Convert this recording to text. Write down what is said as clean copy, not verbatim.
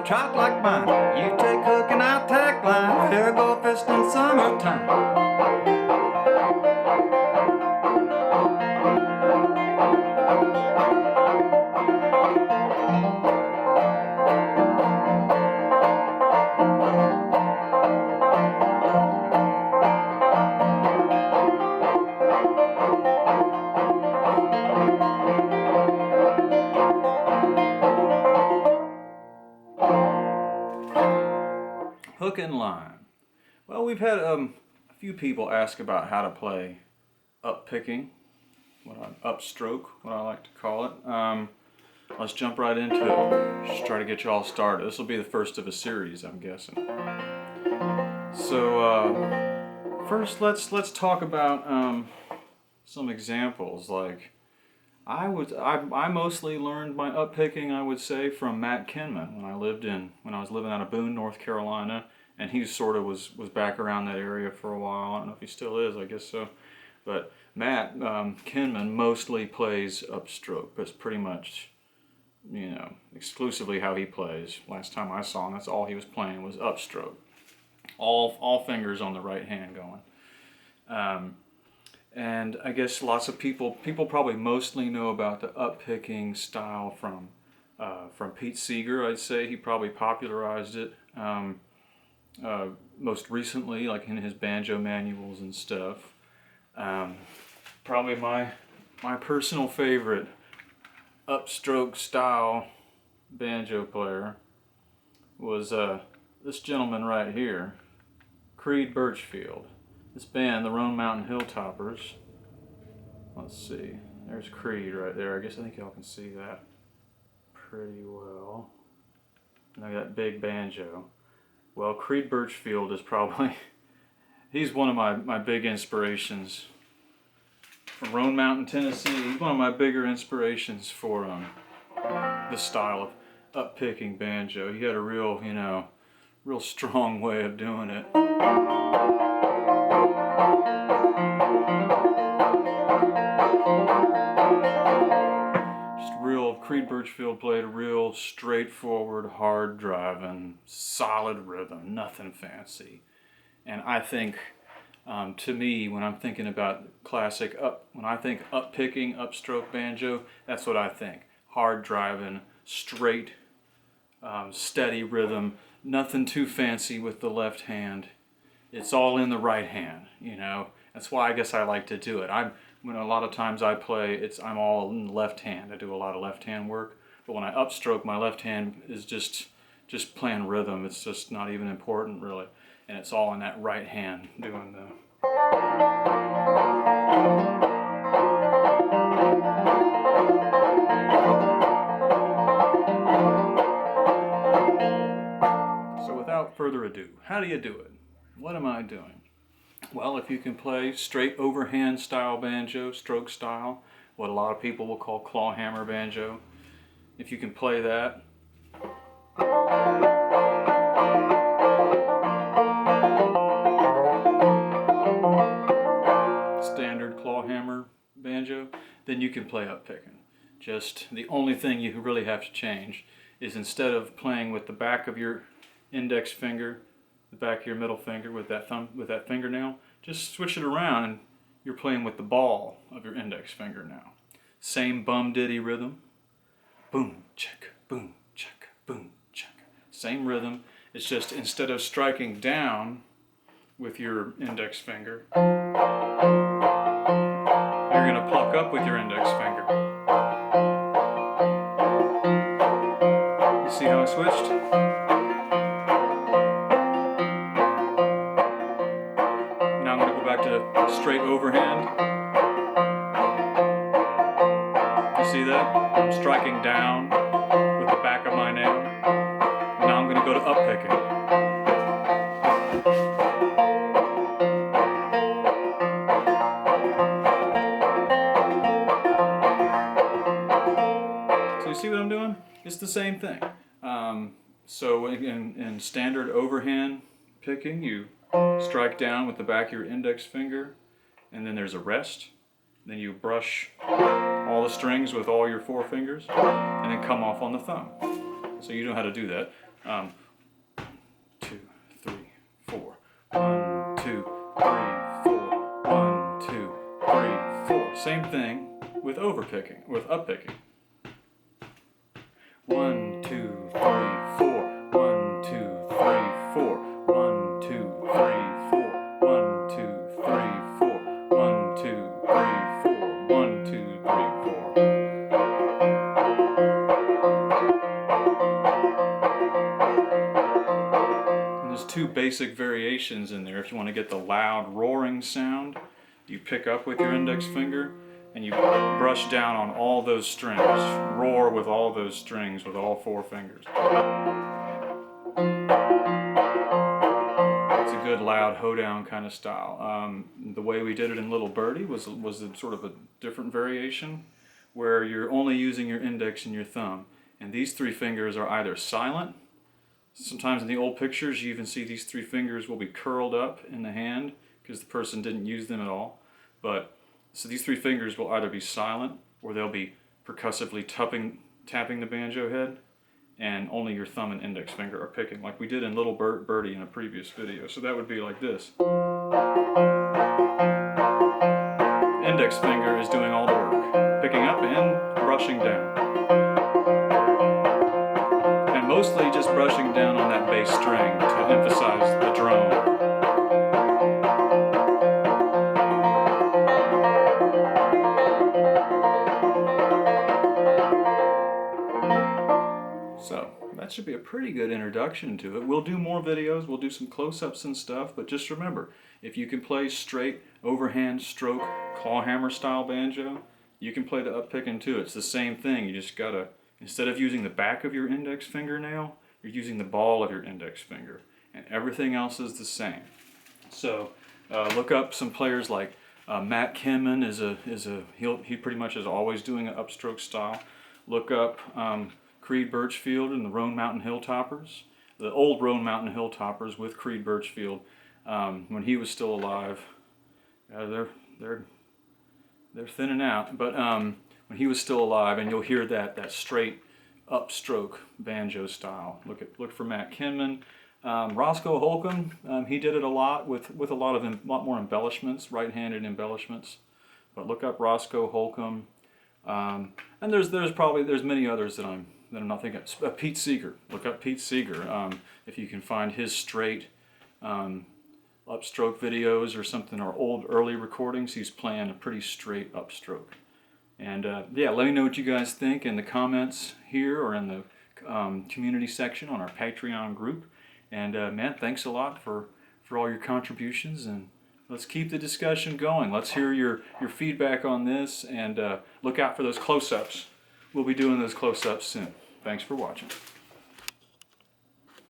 trot like mine. You take hook and I take line. Here go fist in summertime. Hook and line. Well, we've had a few people ask about how to play up picking, upstroke, what I like to call it. Let's jump right into it. Just try to get you all started. This will be the first of a series, I'm guessing. So first, let's talk about some examples. Like I mostly learned my up picking, I would say, from Matt Kinman when I was living out of Boone, North Carolina, and he sort of was back around that area for a while. I don't know if he still is, I guess so. But Matt Kinman mostly plays upstroke. That's pretty much, exclusively how he plays. Last time I saw him, that's all he was playing was upstroke. All fingers on the right hand going. And I guess lots of people probably mostly know about the up-picking style from Pete Seeger, I'd say. He probably popularized it most recently, like in his banjo manuals and stuff. Probably my personal favorite upstroke style banjo player was this gentleman right here, Birchfield. This band, the Roan Mountain Hilltoppers. Let's see. There's Creed right there. I think y'all can see that pretty well. And I got big banjo. Well, Birchfield is probably, he's one of my big inspirations. From Roan Mountain, Tennessee. He's one of my bigger inspirations for this style of up-picking banjo. He had a real strong way of doing it. Birchfield played a real straightforward, hard-driving, solid rhythm, nothing fancy. And I think, to me, when I'm thinking about when I think up-picking, upstroke banjo, that's what I think. Hard-driving, straight, steady rhythm, nothing too fancy with the left hand. It's all in the right hand, That's why I guess I like to do it. When a lot of times I play, I'm all in the left hand. I do a lot of left hand work. But when I upstroke, my left hand is just playing rhythm. It's just not even important really. And it's all in that right hand doing the... So without further ado, how do you do it? What am I doing? Well, if you can play straight overhand style banjo, stroke style, what a lot of people will call claw hammer banjo, if you can play that, standard claw hammer banjo, then you can play up picking. Just the only thing you really have to change is instead of playing with the back of your index finger, the back of your middle finger with that fingernail, just switch it around and you're playing with the ball of your index finger now. Same bum diddy rhythm. Boom, check, boom, check, boom, check. Same rhythm. It's just instead of striking down with your index finger, you're going to pluck up with your index finger. You see how I switched? Straight overhand. You see that? I'm striking down with the back of my nail. And now I'm going to go to up picking. So you see what I'm doing? It's the same thing. So in standard overhand picking, you strike down with the back of your index finger, and then there's a rest. Then you brush all the strings with all your four fingers, and then come off on the thumb. So you know how to do that. 1, 2, 3, 4. 1, 2, 3, 4. 1, 2, 3, 4. Same thing with overpicking, with uppicking. 1, 2, 3, 4. 1, 2, 3, 4. 1, 2, 3, 4. 1, 2, 3, 4. 1, 2, 3, 4. 1, 2, 3, 4. And there's two basic variations in there. If you want to get the loud roaring sound, you pick up with your index finger and you brush down on all those strings. Roar with all those strings with all 4 fingers. It's a good loud hoedown kind of style. The way we did it in Little Birdie was a sort of a different variation where you're only using your index and your thumb. And these 3 fingers are either silent. Sometimes in the old pictures you even see these 3 fingers will be curled up in the hand because the person didn't use them at all. So these 3 fingers will either be silent or they'll be percussively tapping the banjo head, and only your thumb and index finger are picking, like we did in Little Birdie in a previous video. So that would be like this. Index finger is doing all the work, picking up and brushing down. And mostly just brushing down on that bass string to emphasize the drone. So that should be a pretty good introduction to it. We'll do more videos, we'll do some close-ups and stuff, but just remember, if you can play straight overhand stroke clawhammer style banjo, you can play the uppicking too. It's the same thing. You just gotta, instead of using the back of your index fingernail, you're using the ball of your index finger, and everything else is the same. So look up some players like Matt Kinman he pretty much is always doing an upstroke style. Look up Creed Birchfield and the Roan Mountain Hilltoppers, the old Roan Mountain Hilltoppers with Creed Birchfield when he was still alive. They're thinning out, but when he was still alive, and you'll hear that straight upstroke banjo style. Look for Matt Kinman. Roscoe Holcomb, he did it a lot with a lot more embellishments, right-handed embellishments. But look up Roscoe Holcomb, and there's many others that I'm not thinking of. Pete Seeger. Look up Pete Seeger if you can find his straight upstroke videos or something, or early recordings. He's playing a pretty straight upstroke. And yeah, let me know what you guys think in the comments here or in the community section on our Patreon group. And man, thanks a lot for all your contributions, and let's keep the discussion going. Let's hear your feedback on this, and look out for those close-ups. We'll be doing those close-ups soon. Thanks for watching.